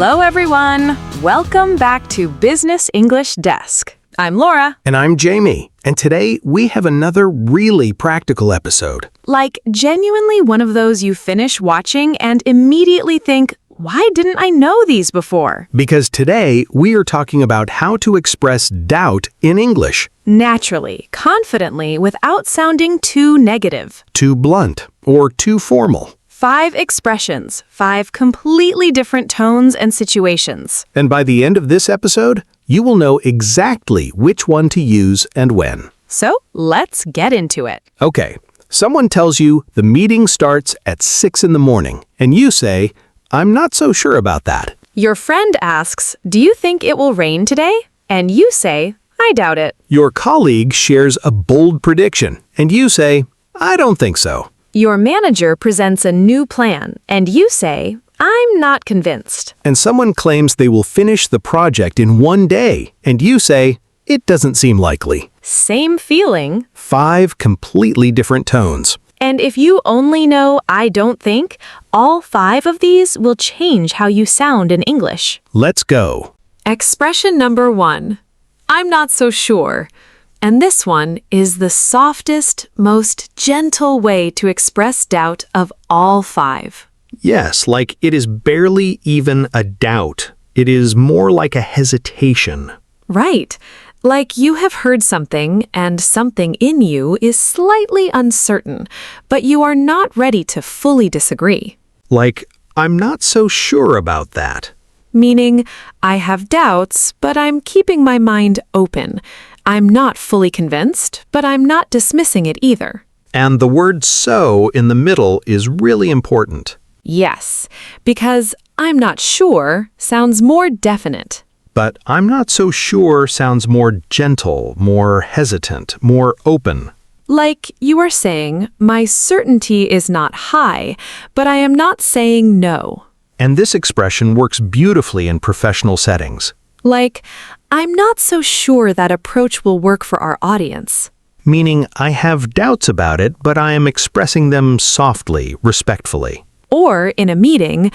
Hello, everyone. Welcome back to Business English Desk. I'm Laura. And I'm Jamie. And today we have another really practical episode. Like, genuinely one of those you finish watching and immediately think, why didn't I know these before? Because today we are talking about how to express doubt in English. Naturally, confidently, without sounding too negative. Too blunt or too formal. 5 expressions, 5 completely different tones and situations. And by the end of this episode, you will know exactly which one to use and when. So, let's get into it. Okay, someone tells you the meeting starts at 6 in the morning, and you say, I'm not so sure about that. Your friend asks, do you think it will rain today? And you say, I doubt it. Your colleague shares a bold prediction, and you say, I don't think so. Your manager presents a new plan, and you say, I'm not convinced. And someone claims they will finish the project in one day, and you say, it doesn't seem likely. Same feeling. 5 completely different tones. And if you only know I don't think, all 5 of these will change how you sound in English. Let's go. Expression number 1. I'm not so sure. And this one is the softest, most gentle way to express doubt of all 5. Yes, like it is barely even a doubt. It is more like a hesitation. Right. Like you have heard something and something in you is slightly uncertain, but you are not ready to fully disagree. Like, I'm not so sure about that. Meaning, I have doubts, but I'm keeping my mind open. I'm not fully convinced, but I'm not dismissing it either. And the word so in the middle is really important. Yes, because I'm not sure sounds more definite. But I'm not so sure sounds more gentle, more hesitant, more open. Like you are saying, my certainty is not high, but I am not saying no. And this expression works beautifully in professional settings. Like, I'm not so sure that approach will work for our audience. Meaning, I have doubts about it, but I am expressing them softly, respectfully. Or, in a meeting,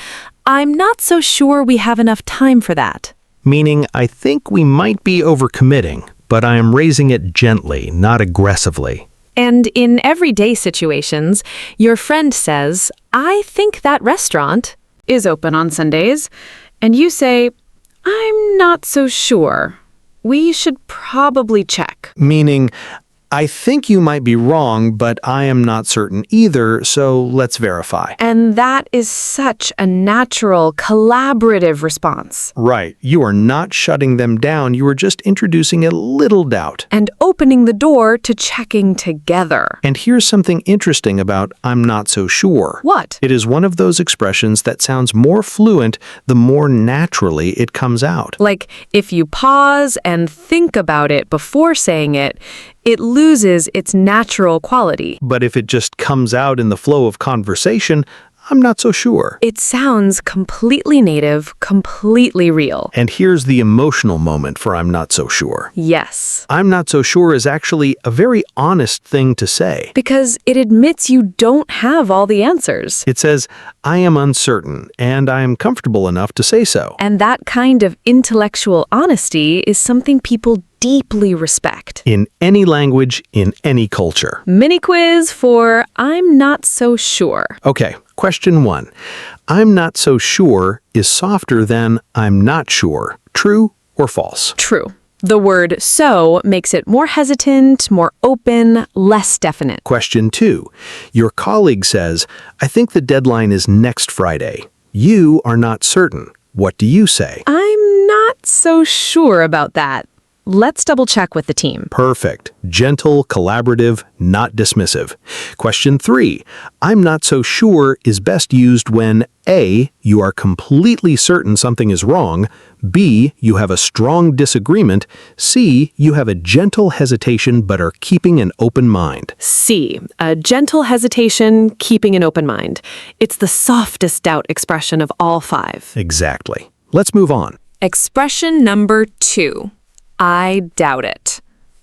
I'm not so sure we have enough time for that. Meaning, I think we might be overcommitting, but I am raising it gently, not aggressively. And in everyday situations, your friend says, I think that restaurant is open on Sundays, and you say, I'm not so sure. We should probably check. Meaning, I think you might be wrong, but I am not certain either, so let's verify. And that is such a natural, collaborative response. Right. You are not shutting them down. You are just introducing a little doubt. And opening the door to checking together. And here's something interesting about I'm not so sure. What? It is one of those expressions that sounds more fluent the more naturally it comes out. Like, if you pause and think about it before saying it, it loses its natural quality. But if it just comes out in the flow of conversation, I'm not so sure. It sounds completely native, completely real. And here's the emotional moment for I'm not so sure. Yes. I'm not so sure is actually a very honest thing to say. Because it admits you don't have all the answers. It says, I am uncertain, and I am comfortable enough to say so. And that kind of intellectual honesty is something people deeply respect. In any language, in any culture. Mini quiz for I'm not so sure. Okay, question 1. I'm not so sure is softer than I'm not sure. True or false? True. The word so makes it more hesitant, more open, less definite. Question 2. Your colleague says, I think the deadline is next Friday. You are not certain. What do you say? I'm not so sure about that. Let's double check with the team. Perfect. Gentle, collaborative, not dismissive. Question 3. I'm not so sure is best used when A. You are completely certain something is wrong. B. You have a strong disagreement. C. You have a gentle hesitation but are keeping an open mind. C. A gentle hesitation, keeping an open mind. It's the softest doubt expression of all 5. Exactly. Let's move on. Expression number 2. I doubt it.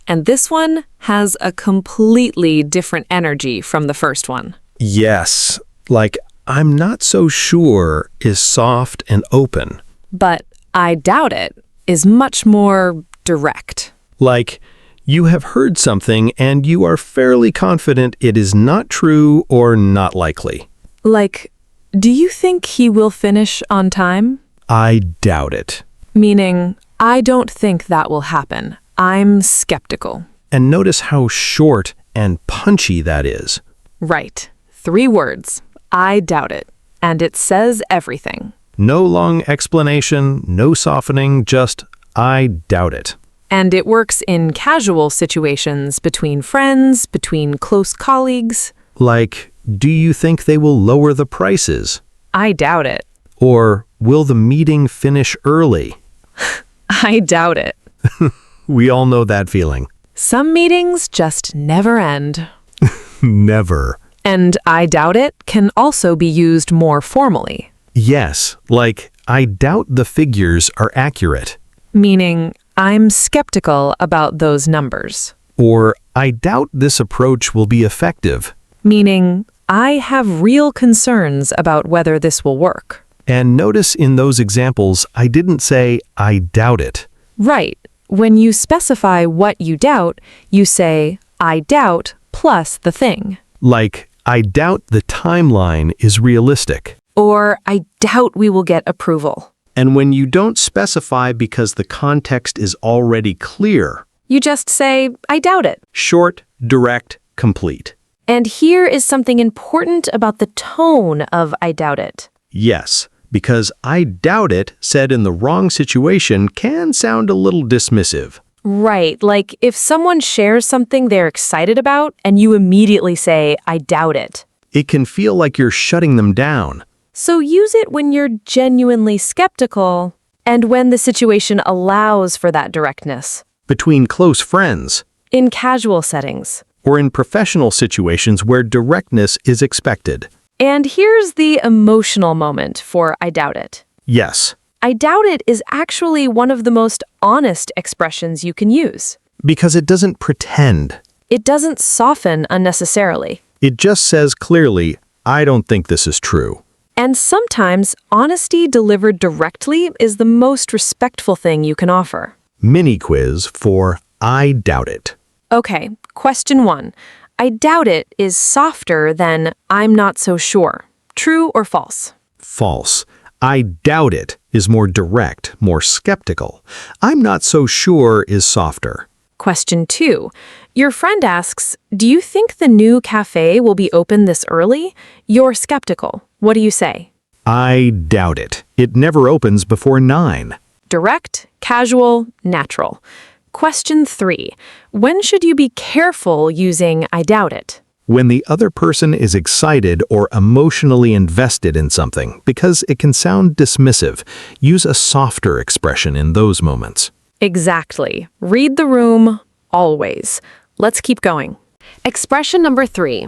And this one has a completely different energy from the first one. Yes, like I'm not so sure is soft and open. But I doubt it is much more direct. Like, you have heard something and you are fairly confident it is not true or not likely. Like, do you think he will finish on time? I doubt it. Meaning, I don't think that will happen. I'm skeptical. And notice how short and punchy that is. Right. 3 words. I doubt it. And it says everything. No long explanation, no softening, just, I doubt it. And it works in casual situations between friends, between close colleagues. Like, do you think they will lower the prices? I doubt it. Or, will the meeting finish early? I doubt it. We all know that feeling. Some meetings just never end. Never. And I doubt it can also be used more formally. Yes, like, I doubt the figures are accurate. Meaning, I'm skeptical about those numbers. Or, I doubt this approach will be effective. Meaning, I have real concerns about whether this will work. And notice in those examples, I didn't say, I doubt it. Right. When you specify what you doubt, you say, I doubt plus the thing. Like, I doubt the timeline is realistic. Or, I doubt we will get approval. And when you don't specify because the context is already clear. You just say, I doubt it. Short, direct, complete. And here is something important about the tone of I doubt it. Yes, because I doubt it said in the wrong situation can sound a little dismissive. Right, like if someone shares something they're excited about and you immediately say, I doubt it. It can feel like you're shutting them down. So use it when you're genuinely skeptical and when the situation allows for that directness. Between close friends. In casual settings. Or in professional situations where directness is expected. And here's the emotional moment for I doubt it. Yes. I doubt it is actually one of the most honest expressions you can use. Because it doesn't pretend. It doesn't soften unnecessarily. It just says clearly, I don't think this is true. And sometimes honesty delivered directly is the most respectful thing you can offer. Mini quiz for I doubt it. Okay, question 1. I doubt it is softer than I'm not so sure. True or false? False. I doubt it is more direct, more skeptical. I'm not so sure is softer. Question 2. Your friend asks, do you think the new cafe will be open this early? You're skeptical. What do you say? I doubt it. It never opens before 9. Direct, casual, natural. Question 3. When should you be careful using I doubt it? When the other person is excited or emotionally invested in something, because it can sound dismissive, use a softer expression in those moments. Exactly. Read the room, always. Let's keep going. Expression number 3.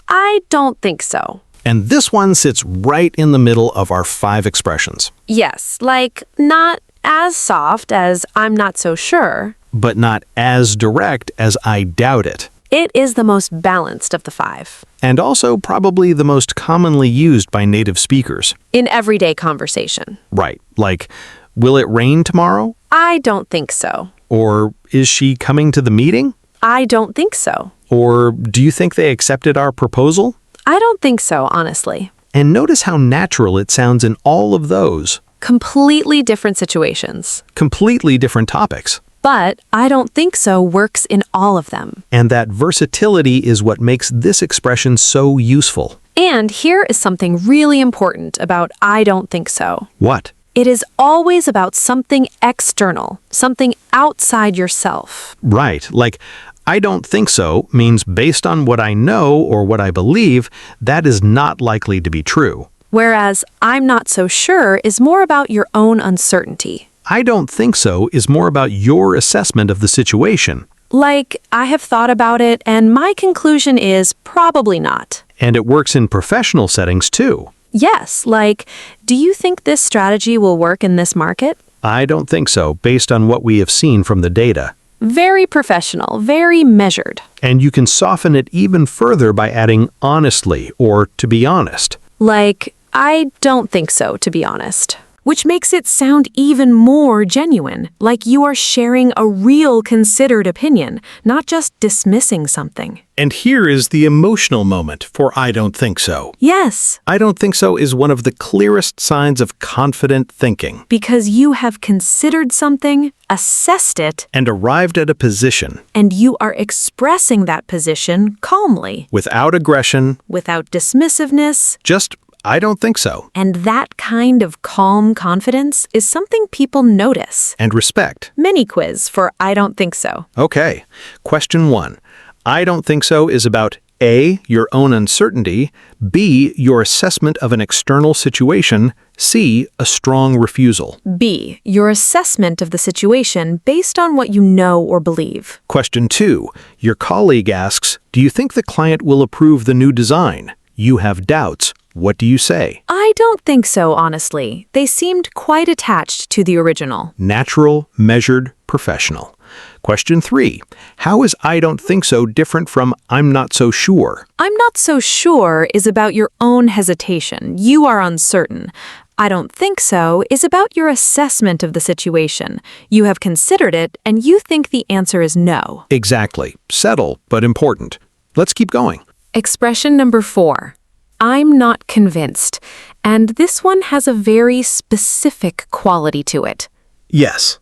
I don't think so. And this one sits right in the middle of our 5 expressions. Yes, like not as soft as I'm not so sure. But not as direct as I doubt it. It is the most balanced of the 5. And also probably the most commonly used by native speakers. In everyday conversation. Right, like, will it rain tomorrow? I don't think so. Or, is she coming to the meeting? I don't think so. Or, do you think they accepted our proposal? I don't think so, honestly. And notice how natural it sounds in all of those. Completely different situations. Completely different topics. But I don't think so works in all of them. And that versatility is what makes this expression so useful. And here is something really important about I don't think so. What? It is always about something external, something outside yourself. Right, like, I don't think so means based on what I know or what I believe, that is not likely to be true. Whereas I'm not so sure is more about your own uncertainty. I don't think so is more about your assessment of the situation. Like, I have thought about it and my conclusion is probably not. And it works in professional settings too. Yes, like, do you think this strategy will work in this market? I don't think so, based on what we have seen from the data. Very professional, very measured. And you can soften it even further by adding honestly or to be honest. Like, I don't think so, to be honest. which makes it sound even more genuine, like you are sharing a real considered opinion, not just dismissing something. And here is the emotional moment for I don't think so. Yes, I don't think so is one of the clearest signs of confident thinking. because you have considered something, assessed it, And arrived at a position. and you are expressing that position calmly, Without aggression, without dismissiveness. just I don't think so. And that kind of calm confidence is something people notice. And respect. Mini quiz for I don't think so. Okay. Question 1. I don't think so is about A, your own uncertainty, B, your assessment of an external situation, C, a strong refusal. B, your assessment of the situation based on what you know or believe. Question 2. Your colleague asks, do you think the client will approve the new design? You have doubts. What do you say? I don't think so, honestly. They seemed quite attached to the original. Natural, measured, professional. Question 3. How is I don't think so different from I'm not so sure? I'm not so sure is about your own hesitation. You are uncertain. I don't think so is about your assessment of the situation. You have considered it and you think the answer is no. Exactly. Subtle, but important. Let's keep going. Expression number 4. I'm not convinced. And this one has a very specific quality to it. Yes.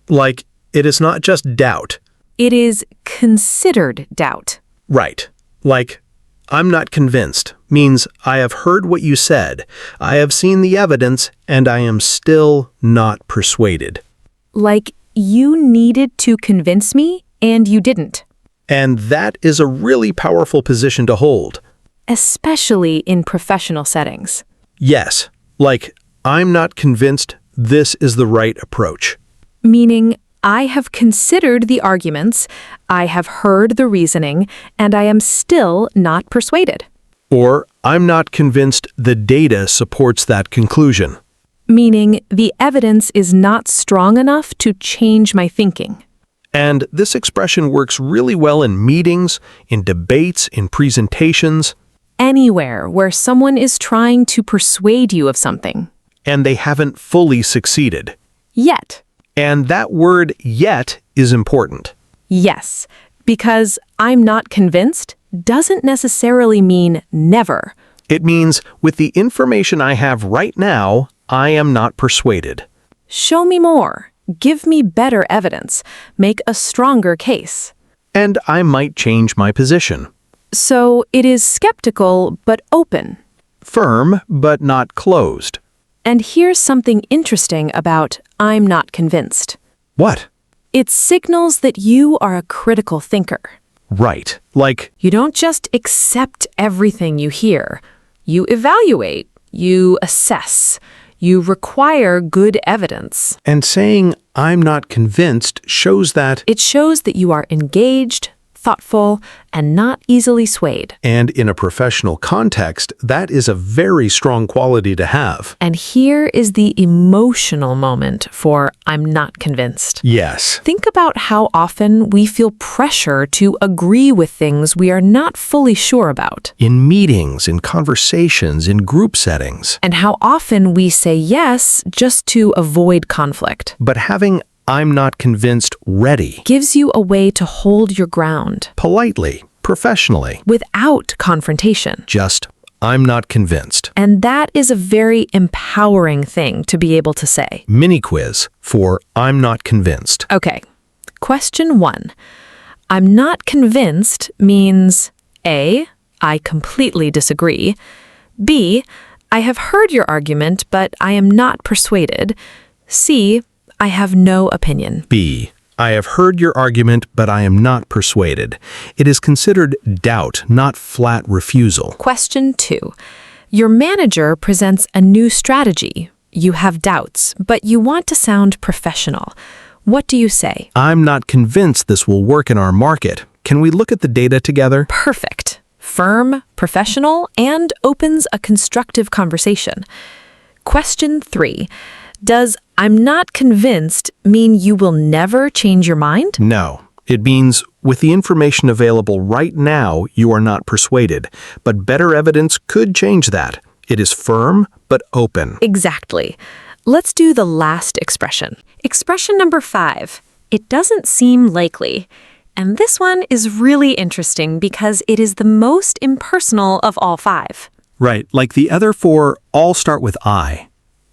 Like, it is not just doubt. It is considered doubt. Right. Like, I'm not convinced means I have heard what you said, I have seen the evidence, and I am still not persuaded. Like you needed to convince me and you didn't. And that is a really powerful position to hold. Especially in professional settings. Yes. Like, I'm not convinced this is the right approach. Meaning, I have considered the arguments, I have heard the reasoning, and I am still not persuaded. Or, I'm not convinced the data supports that conclusion. Meaning, the evidence is not strong enough to change my thinking. And this expression works really well in meetings, in debates, in presentations. Anywhere where someone is trying to persuade you of something. And they haven't fully succeeded. Yet. And that word yet is important. Yes, because I'm not convinced doesn't necessarily mean never. It means with the information I have right now, I am not persuaded. Show me more. Give me better evidence. Make a stronger case. And I might change my position. So it is skeptical but open. Firm, but not closed. And here's something interesting about I'm not convinced. What? It signals that you are a critical thinker. Right. Like, You don't just accept everything you hear. You evaluate. You assess. You require good evidence. and saying I'm not convinced shows that, It shows that you are engaged, thoughtful, and not easily swayed. and in a professional context, that is a very strong quality to have. And here is the emotional moment for I'm not convinced. Yes. Think about how often we feel pressure to agree with things we are not fully sure about. In meetings, in conversations, in group settings. And how often we say yes just to avoid conflict. But having I'm not convinced ready, Gives you a way to hold your ground politely, professionally, without confrontation. just I'm not convinced. And that is a very empowering thing to be able to say. Mini quiz for I'm not convinced. Okay, question 1. I'm not convinced means A, I completely disagree. B, I have heard your argument, but I am not persuaded. C, I have no opinion. B. I have heard your argument, but I am not persuaded. It is considered doubt, not flat refusal. Question 2. Your manager presents a new strategy. You have doubts, but you want to sound professional. What do you say? I'm not convinced this will work in our market. Can we look at the data together? Perfect. Firm, professional, and opens a constructive conversation. Question 3. Does I'm not convinced mean you will never change your mind? No. It means with the information available right now, you are not persuaded. But better evidence could change that. It is firm, but open. Exactly. Let's do the last expression. Expression number 5. It doesn't seem likely. And this one is really interesting because it is the most impersonal of all 5. Right, like the other 4 all start with I.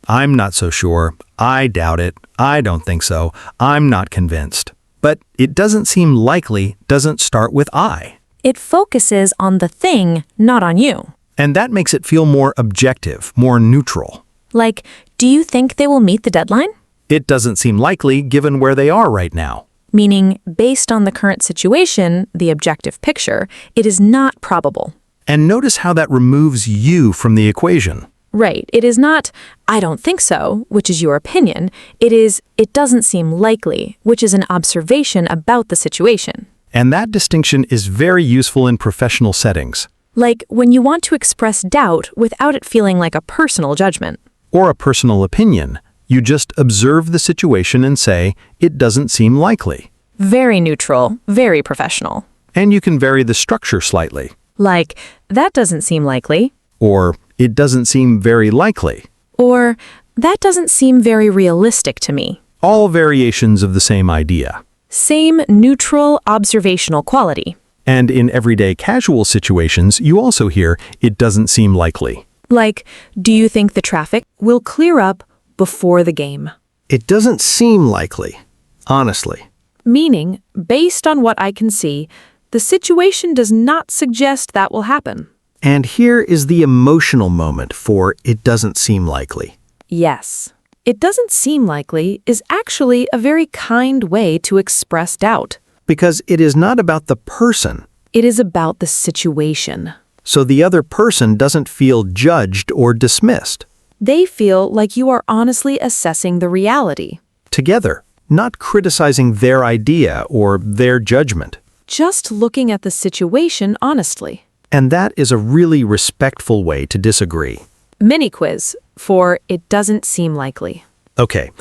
I'm not so sure. I doubt it. I don't think so. I'm not convinced. But it doesn't seem likely doesn't start with I. It focuses on the thing, not on you. And that makes it feel more objective, more neutral. Like, do you think they will meet the deadline? It doesn't seem likely given where they are right now. Meaning, based on the current situation, the objective picture, it is not probable. And notice how that removes you from the equation. Right. It is not, I don't think so, which is your opinion. It is, it doesn't seem likely, which is an observation about the situation. And that distinction is very useful in professional settings. Like when you want to express doubt without it feeling like a personal judgment. Or a personal opinion. You just observe the situation and say, it doesn't seem likely. Very neutral, very professional. And you can vary the structure slightly. Like, that doesn't seem likely. Or, it doesn't seem very likely. Or, that doesn't seem very realistic to me. All variations of the same idea. Same neutral observational quality. And in everyday casual situations, you also hear, it doesn't seem likely. Like, do you think the traffic will clear up before the game? It doesn't seem likely, honestly. Meaning, based on what I can see, the situation does not suggest that will happen. And here is the emotional moment for it doesn't seem likely. Yes. It doesn't seem likely is actually a very kind way to express doubt. Because it is not about the person. It is about the situation. So the other person doesn't feel judged or dismissed. They feel like you are honestly assessing the reality. Together, not criticizing their idea or their judgment. Just looking at the situation honestly. And that is a really respectful way to disagree. Mini quiz for it doesn't seem likely. Okay,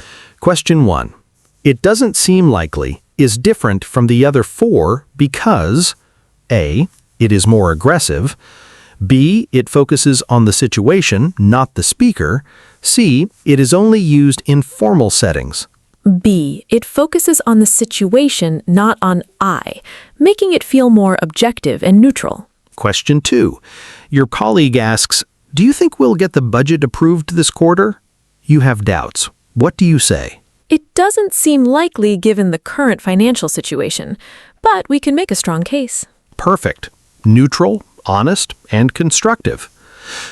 question 1. It doesn't seem likely is different from the other 4 because A, it is more aggressive, B, it focuses on the situation, not the speaker, C, it is only used in formal settings. B, it focuses on the situation, not on I, making it feel more objective and neutral. Question 2. Your colleague asks, do you think we'll get the budget approved this quarter? You have doubts. What do you say? It doesn't seem likely given the current financial situation, but we can make a strong case. Perfect. Neutral, honest, and constructive.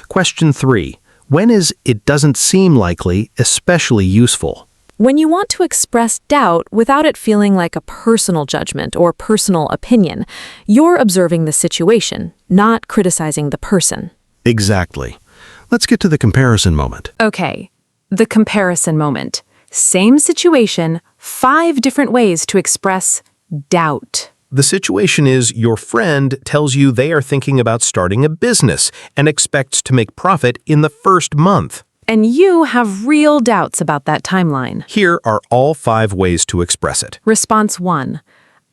Question 3. When is it doesn't seem likely especially useful? When you want to express doubt without it feeling like a personal judgment or personal opinion, you're observing the situation, not criticizing the person. Exactly. Let's get to the comparison moment. Okay, the comparison moment. Same situation, 5 different ways to express doubt. The situation is your friend tells you they are thinking about starting a business and expects to make profit in the first month. And you have real doubts about that timeline. Here are all 5 ways to express it. Response 1.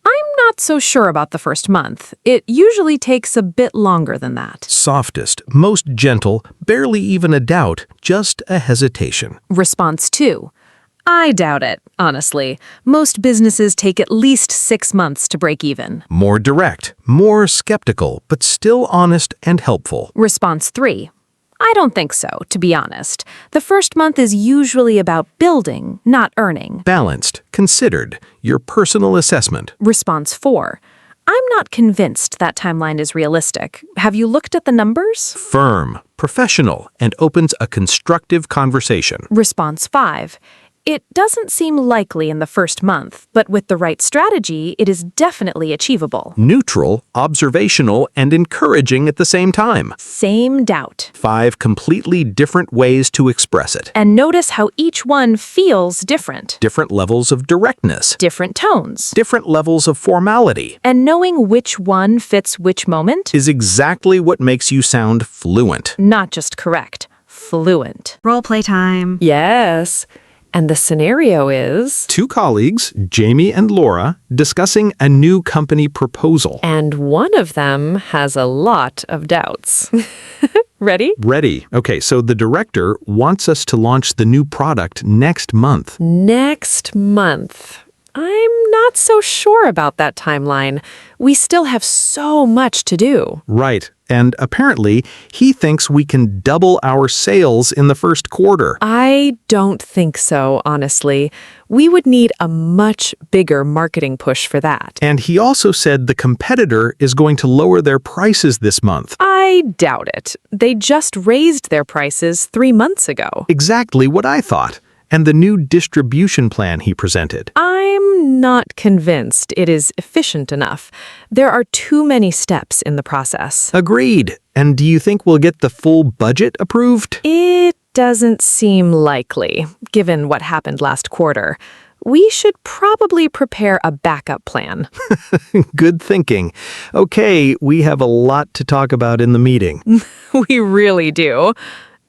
I'm not so sure about the first month. It usually takes a bit longer than that. Softest, most gentle, barely even a doubt, just a hesitation. Response 2. I doubt it, honestly. Most businesses take at least 6 months to break even. More direct, more skeptical, but still honest and helpful. Response 3. I don't think so, to be honest. The first month is usually about building, not earning. Balanced, considered, your personal assessment. Response 4. I'm not convinced that timeline is realistic. Have you looked at the numbers? Firm, professional, and opens a constructive conversation. Response 5. It doesn't seem likely in the first month, but with the right strategy, it is definitely achievable. Neutral, observational, and encouraging at the same time. Same doubt. 5 completely different ways to express it. And notice how each one feels different. Different levels of directness. Different tones. Different levels of formality. And knowing which one fits which moment Is exactly what makes you sound fluent. not just correct, fluent. Roleplay time. Yes. And the scenario is... 2 colleagues, Jamie and Laura, discussing a new company proposal. And one of them has a lot of doubts. Ready? Ready. Okay, so the director wants us to launch the new product next month. Next month. I'm not so sure about that timeline. We still have so much to do. Right. And apparently, he thinks we can double our sales in the first quarter. I don't think so, honestly. We would need a much bigger marketing push for that. And he also said the competitor is going to lower their prices this month. I doubt it. They just raised their prices 3 months ago. Exactly what I thought. And the new distribution plan he presented. I'm not convinced it is efficient enough. There are too many steps in the process. Agreed. And do you think we'll get the full budget approved? It doesn't seem likely, given what happened last quarter. We should probably prepare a backup plan. Good thinking. Okay, we have a lot to talk about in the meeting. We really do.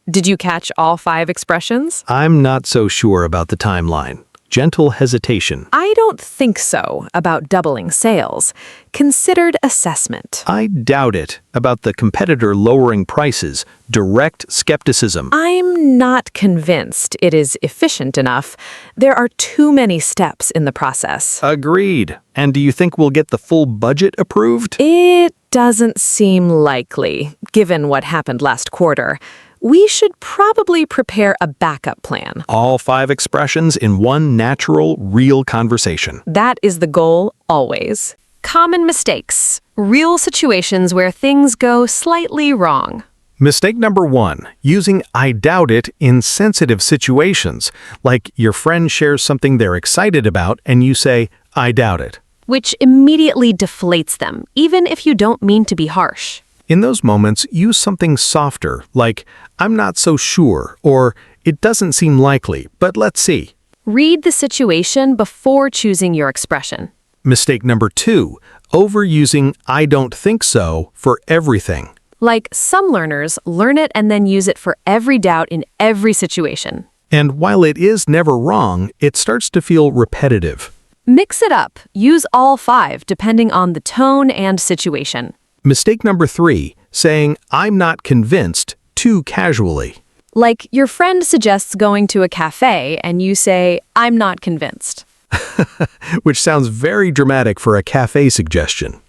Did you catch all 5 expressions? I'm not so sure about the timeline. Gentle hesitation. I don't think so about doubling sales. Considered assessment. I doubt it. About the competitor lowering prices. Direct skepticism. I'm not convinced it is efficient enough. There are too many steps in the process. Agreed. And do you think we'll get the full budget approved? It doesn't seem likely, given what happened last quarter. We should probably prepare a backup plan. All 5 expressions in one natural, real conversation. That is the goal, always. Common mistakes. Real situations where things go slightly wrong. Mistake number 1, using I doubt it in sensitive situations, like your friend shares something they're excited about and you say, I doubt it. Which immediately deflates them, even if you don't mean to be harsh. In those moments, use something softer, like, I'm not so sure, or it doesn't seem likely, but let's see. Read the situation before choosing your expression. Mistake number 2, overusing I don't think so for everything. Like some learners learn it and then use it for every doubt in every situation. And while it is never wrong, it starts to feel repetitive. Mix it up. Use all 5 depending on the tone and situation. Mistake number 3, saying I'm not convinced too casually. Like your friend suggests going to a cafe and you say, I'm not convinced. Which sounds very dramatic for a cafe suggestion.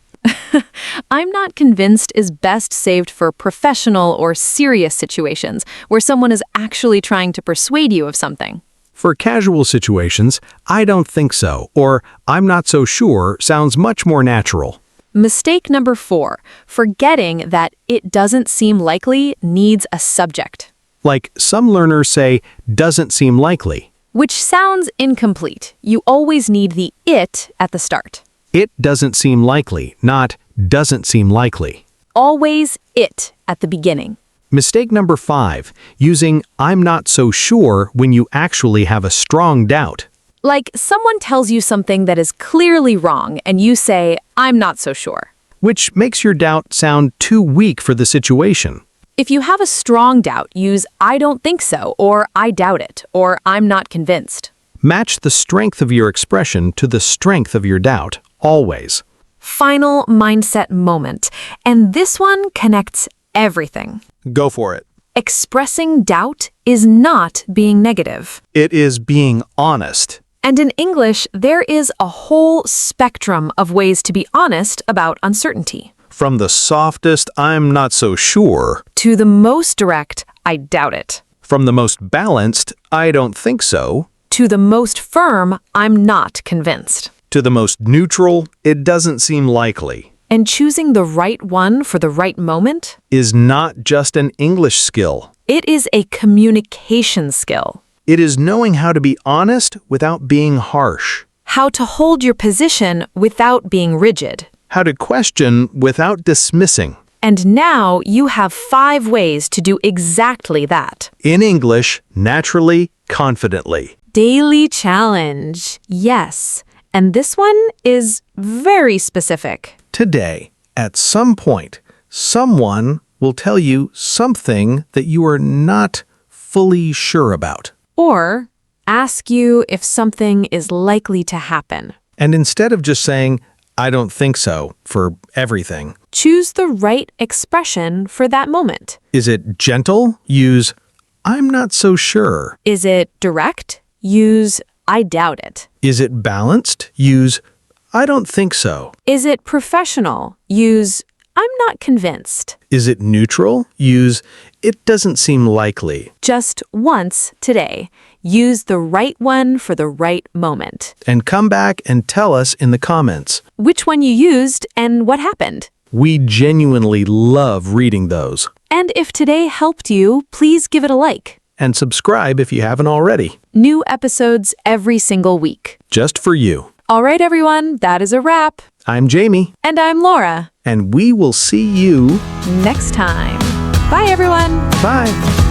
I'm not convinced is best saved for professional or serious situations where someone is actually trying to persuade you of something. For casual situations, I don't think so, or I'm not so sure sounds much more natural. Mistake number 4, forgetting that it doesn't seem likely needs a subject. Like some learners say, doesn't seem likely. Which sounds incomplete. You always need the it at the start. It doesn't seem likely, not doesn't seem likely. Always it at the beginning. Mistake number 5, using I'm not so sure when you actually have a strong doubt. Like someone tells you something that is clearly wrong and you say, I'm not so sure. Which makes your doubt sound too weak for the situation. If you have a strong doubt, use I don't think so, or I doubt it, or I'm not convinced. Match the strength of your expression to the strength of your doubt, always. Final mindset moment. And this one connects everything. Go for it. Expressing doubt is not being negative. It is being honest. And in English, there is a whole spectrum of ways to be honest about uncertainty. From the softest, I'm not so sure, To the most direct, I doubt it. from the most balanced, I don't think so, To the most firm, I'm not convinced. to the most neutral, it doesn't seem likely, And choosing the right one for the right moment, is not just an English skill. it is a communication skill. It is knowing how to be honest without being harsh, How to hold your position without being rigid. how to question without dismissing. And now you have 5 ways to do exactly that. In English, naturally, confidently. Daily challenge. Yes. And this one is very specific. Today, at some point, someone will tell you something that you are not fully sure about. Or ask you if something is likely to happen. And instead of just saying, I don't think so for everything. Choose the right expression for that moment. Is it gentle? Use I'm not so sure. Is it direct? Use I doubt it. Is it balanced? Use I don't think so. Is it professional? Use I'm not convinced. Is it neutral? Use it doesn't seem likely. Just once today. Use the right one for the right moment. And come back and tell us in the comments. Which one you used and what happened. We genuinely love reading those. And if today helped you, please give it a like. And subscribe if you haven't already. New episodes every single week. Just for you. All right, everyone, that is a wrap. I'm Jamie. And I'm Laura. And we will see you Next time. Bye, everyone. Bye.